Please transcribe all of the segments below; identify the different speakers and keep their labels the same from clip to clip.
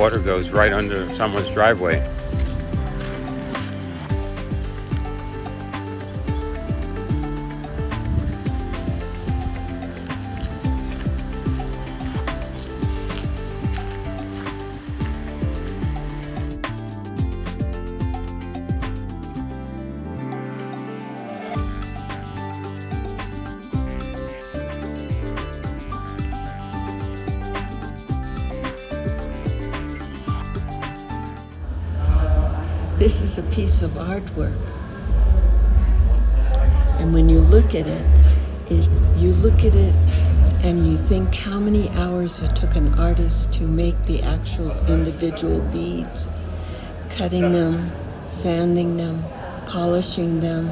Speaker 1: water goes right under someone's driveway.
Speaker 2: This is a piece of artwork. And when you look at it, you look at it and you think how many hours it took an artist to make the actual individual beads, cutting them, sanding them, polishing them,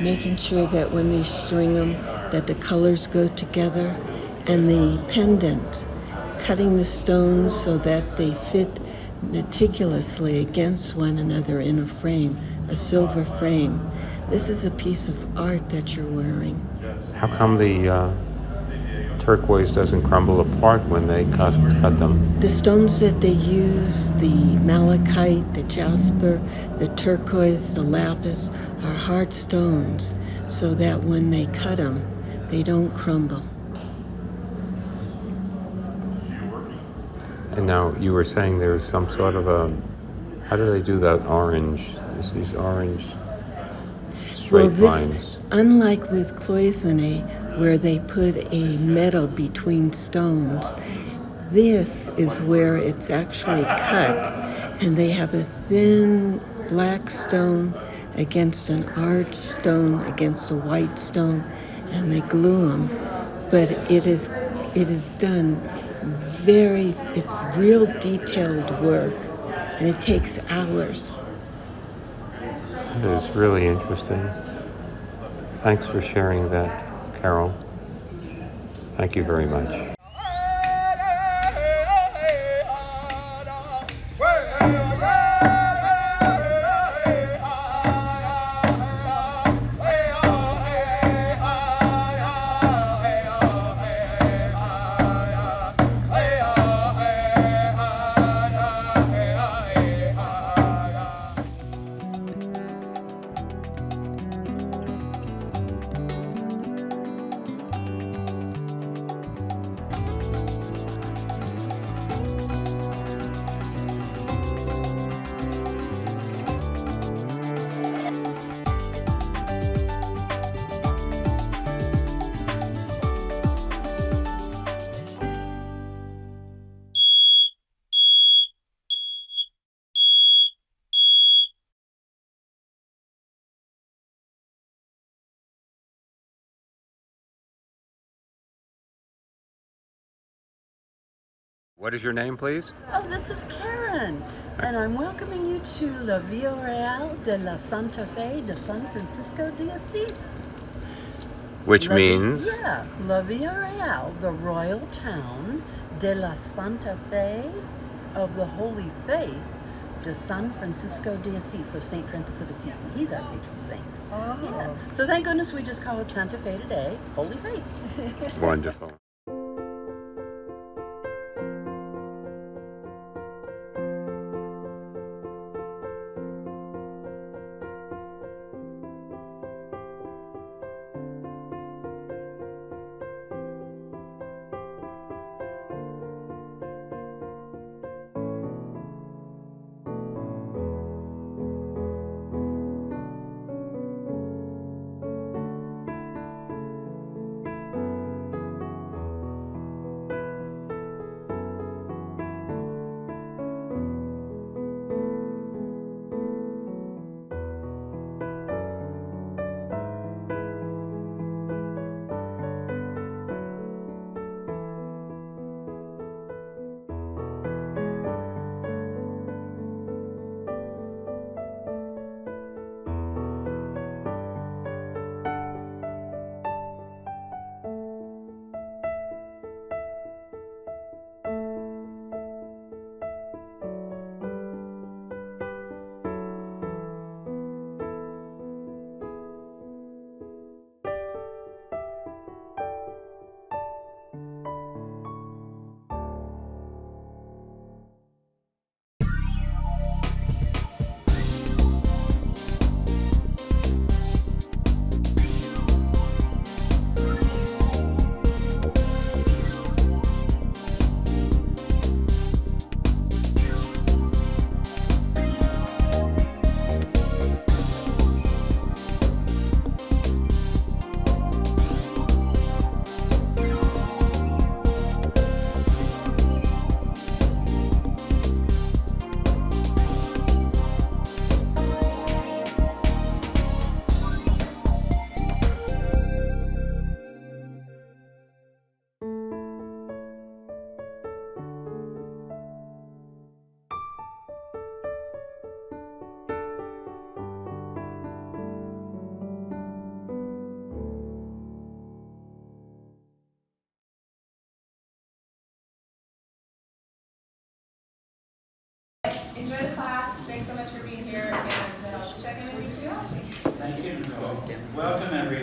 Speaker 2: making sure that when they string them, that the colors go together, and the pendant, cutting the stones so that they fit meticulously against one another in a frame, a silver frame. This is a piece of art that you're wearing.
Speaker 1: How come the turquoise doesn't crumble apart when they cut them?
Speaker 2: The stones that they use, the malachite, the jasper, the turquoise, the lapis, are hard stones so that when they cut them, they don't crumble.
Speaker 1: And now you were saying there's some sort of a, how do they do that orange? These orange straight lines.
Speaker 2: Unlike with cloisonne, where they put a metal between stones, this is where it's actually cut, and they have a thin black stone against an orange stone against a white stone, and they glue them. But it is done it's real detailed work, and it takes hours.
Speaker 1: It is really interesting. Thanks for sharing that, Carol. Thank you very much. What is your name, please?
Speaker 3: Oh, this is Karen, and I'm welcoming you to La Villa Real de la Santa Fe de San Francisco de Asís.
Speaker 1: Which means?
Speaker 3: La Villa Real, the royal town de la Santa Fe, of the Holy Faith, de San Francisco de Asís, so St. Francis of Assisi. He's our patron saint.
Speaker 2: Oh.
Speaker 3: Yeah. So thank goodness we just call it Santa Fe today, Holy Faith.
Speaker 1: Wonderful.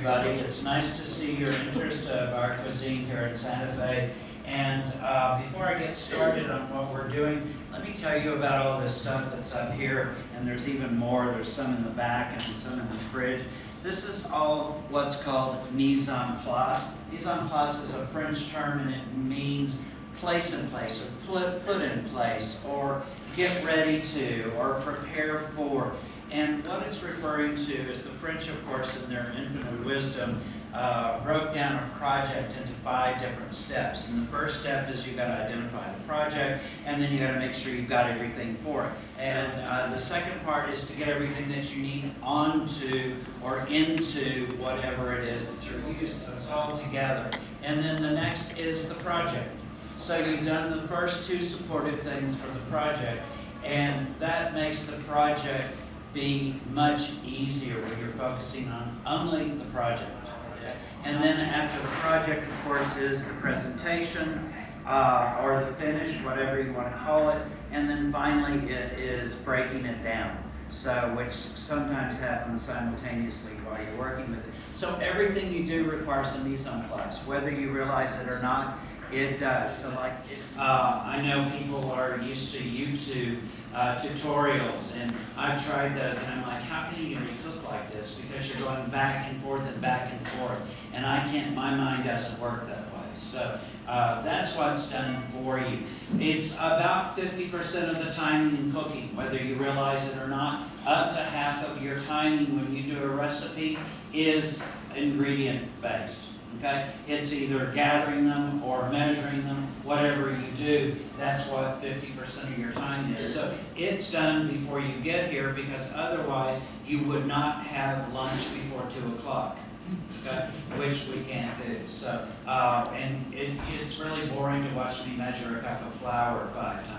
Speaker 4: everybody. It's nice to see your interest of our cuisine here in Santa Fe. And before I get started on what we're doing, let me tell you about all this stuff that's up here. And there's even more. There's some in the back and some in the fridge. This is all what's called mise en place. Mise en place is a French term, and it means place in place, or put in place, or get ready to, or prepare for. And what it's referring to is the French, of course, in their infinite wisdom, broke down a project into 5 different steps. And the first step is you've got to identify the project, and then you got to make sure you've got everything for it. And the second part is to get everything that you need onto or into whatever it is that you're using. So it's all together. And then the next is the project. So you've done the first 2 supportive things for the project, and that makes the project be much easier when you're focusing on only the project. And then after the project, of course, is the presentation or the finish, whatever you want to call it. And then finally, it is breaking it down. So, which sometimes happens simultaneously while you're working with it. So everything you do requires a mise en place, whether you realize it or not. It does. So like, I know people are used to YouTube tutorials, and I've tried those, and I'm like, how can you really cook like this? Because you're going back and forth and back and forth, and I can't, my mind doesn't work that way. So that's what's done for you. It's about 50% of the timing in cooking, whether you realize it or not. Up to half of your timing when you do a recipe is ingredient based. Okay? It's either gathering them or measuring them, whatever you do, that's what 50% of your time is. So it's done before you get here, because otherwise you would not have lunch before 2 o'clock, okay? Which we can't do. So, and it's really boring to watch me measure a cup of flour 5 times.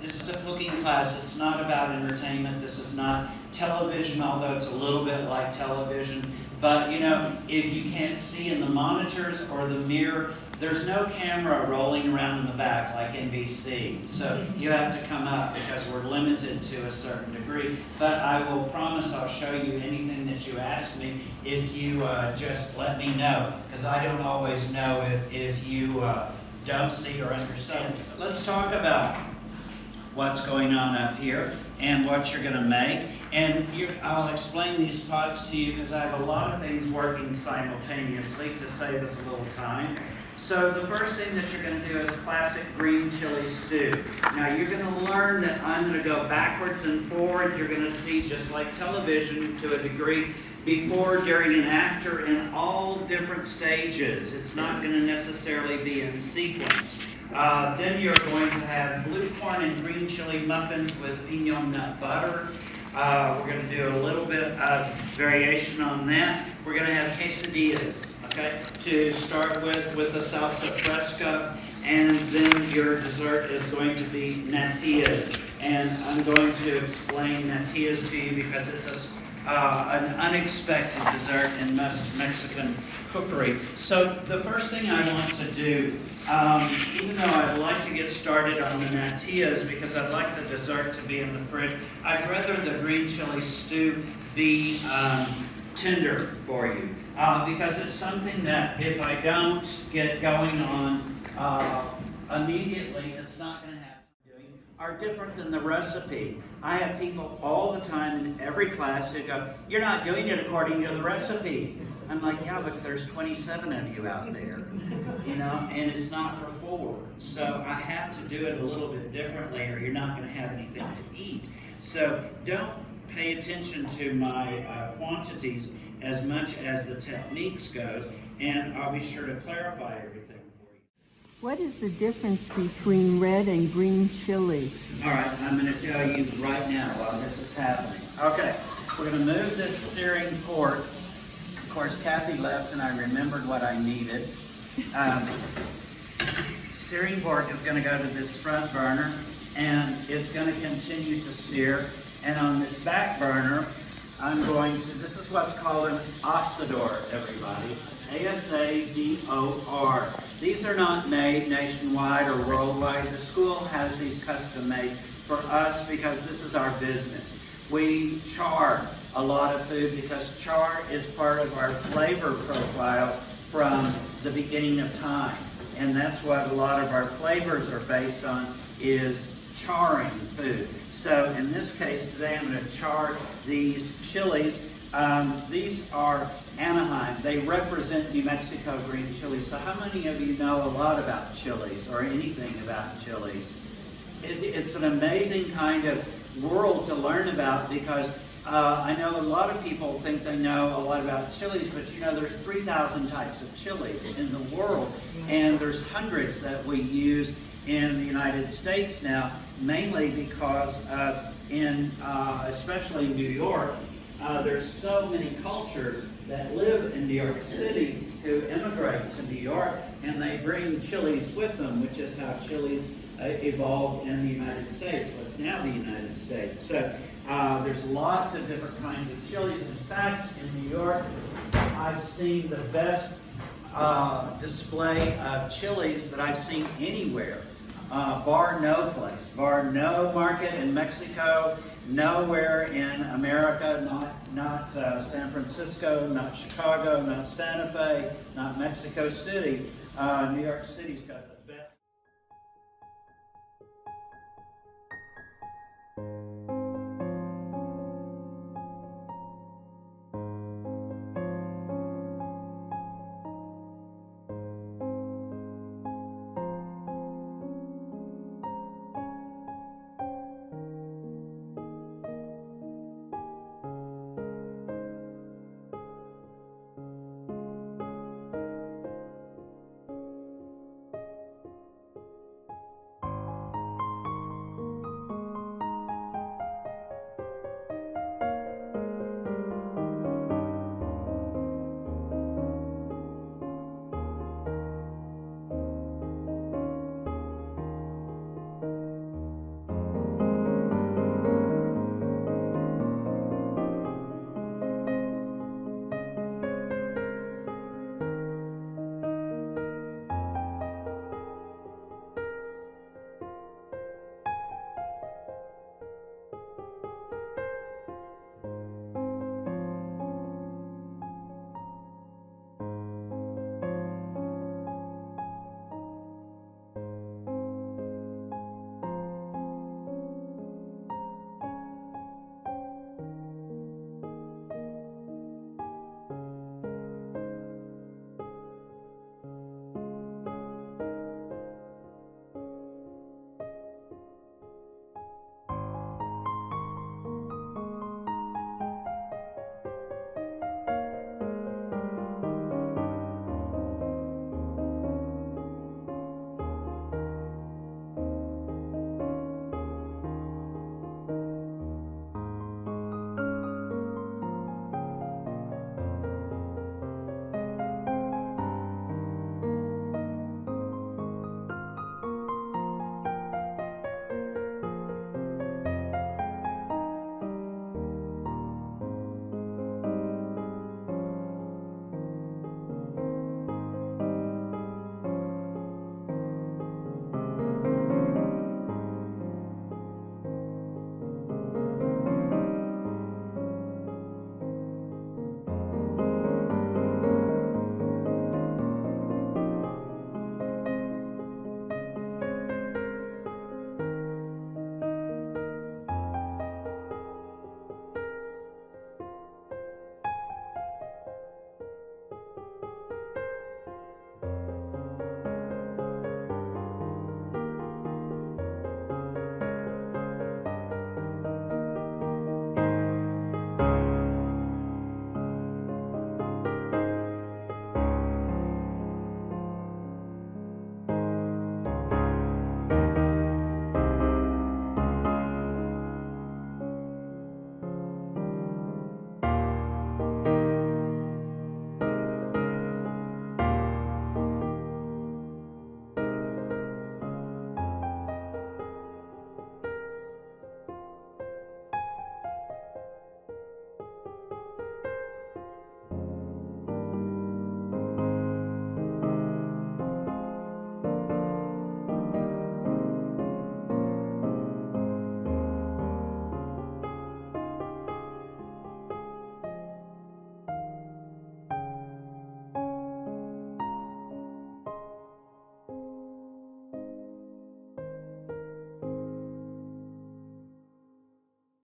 Speaker 4: This is a cooking class. It's not about entertainment. This is not television, although it's a little bit like television. But, you know, if you can't see in the monitors or the mirror, there's no camera rolling around in the back like NBC. So you have to come up because we're limited to a certain degree. But I will promise I'll show you anything that you ask me if you just let me know, because I don't always know if you don't see or understand. Let's talk about what's going on up here and what you're going to make. And I'll explain these pots to you because I have a lot of things working simultaneously to save us a little time. So the first thing that you're going to do is classic green chili stew. Now you're going to learn that I'm going to go backwards and forward. You're going to see, just like television to a degree, before, during, and after in all different stages. It's not going to necessarily be in sequence. Then you're going to have blue corn and green chili muffins with pinon nut butter. We're going to do a little bit of variation on that. We're going to have quesadillas, okay, to start with the salsa fresca. And then your dessert is going to be natillas. And I'm going to explain natillas to you because it's an unexpected dessert in most Mexican cookery. So the first thing I want to do, even though I'd like to get started on the natillas because I'd like the dessert to be in the fridge, I'd rather the green chili stew be tender for you because it's something that if I don't get going on immediately, it's not going to happen. Are different than the recipe. I have people all the time in every class who go, "You're not doing it according to the recipe." I'm like, yeah, but there's 27 of you out there, you know, and it's not for 4. So I have to do it a little bit differently or you're not going to have anything to eat. So don't pay attention to my quantities as much as the techniques go, and I'll be sure to clarify everything for you.
Speaker 2: What is the difference between red and green chili?
Speaker 4: All right, I'm going to tell you right now while this is happening. Okay, we're going to move this searing pork. Of course, Kathy left and I remembered what I needed. Searing pork is going to go to this front burner and it's going to continue to sear. And on this back burner, I'm going to, this is what's called an asador, everybody. A-S-A-D-O-R. These are not made nationwide or worldwide. The school has these custom made for us because this is our business. We char a lot of food because char is part of our flavor profile from the beginning of time. And that's what a lot of our flavors are based on, is charring food. So in this case today I'm going to char these chilies. These are Anaheim. They represent New Mexico green chilies. So how many of you know a lot about chilies or anything about chilies? It's an amazing kind of world to learn about because I know a lot of people think they know a lot about chilies, but you know there's 3,000 types of chilies in the world, and there's hundreds that we use in the United States now, mainly because especially New York, there's so many cultures that live in New York City who immigrate to New York, and they bring chilies with them, which is how chilies evolved in the United States, what's now the United States. So there's lots of different kinds of chilies. In fact, in New York, I've seen the best display of chilies that I've seen anywhere, bar no place. Bar no market in Mexico, nowhere in America, not San Francisco, not Chicago, not Santa Fe, not Mexico City. New York City's got the